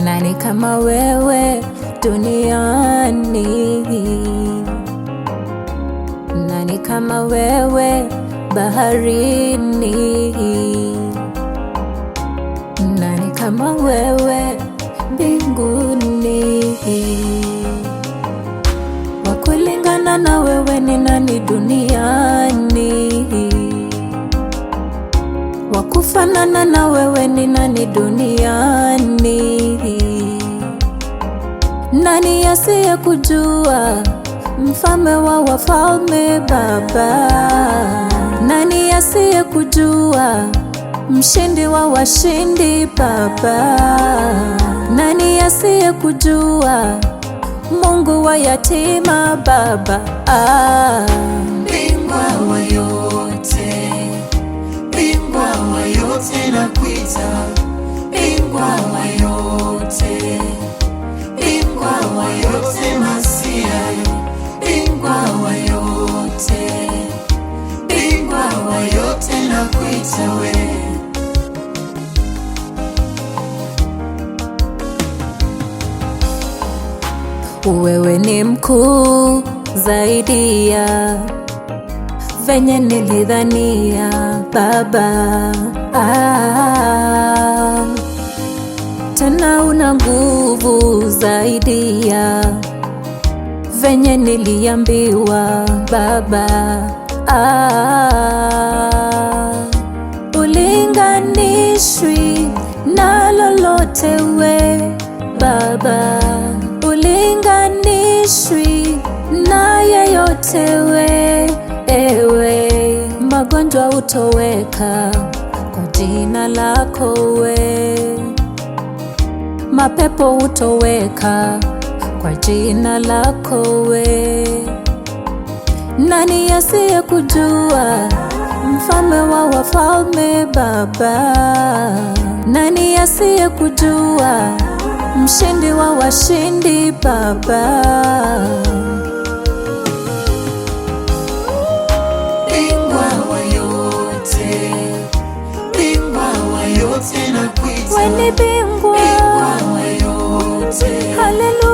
Nani kama wewe duniani? Nani kama wewe baharini? Nani kama wewe mbinguni? Wakulingana na wewe ni nani duniani? Wakufanana na wewe ni nani duniani? Nani asiye kujua, mfalme wa wafalme Baba? Nani asiye kujua, mshindi wa washindi Baba? Nani asiye kujua, Mungu wa yatima Baba? Bingwa wa yote, bingwa wa yote nakuita, bingwa wa yote, bingwa wa yote Masia, bingwa wa yote, bingwa wa yote nakuita we. Wewe ni mkuu zaidi ya venye nilidhania Baba. Tena una nguvu zaidi ya venye niliambiwa Baba. Ulinganishwi na lolote we Baba, ulinganishwi na yeyote we. Ewe magonjwa utoweka kwa jina lako we, mapepo utoweka kwa jina lako we. Nani asiye kujua, mfalme wa wafalme Baba? Nani asiye kujua, mshindi wa washindi Baba? Bingwa wa yote, bingwa wa yote nakuita, Wewe ni bingwa wa yote, haleluya.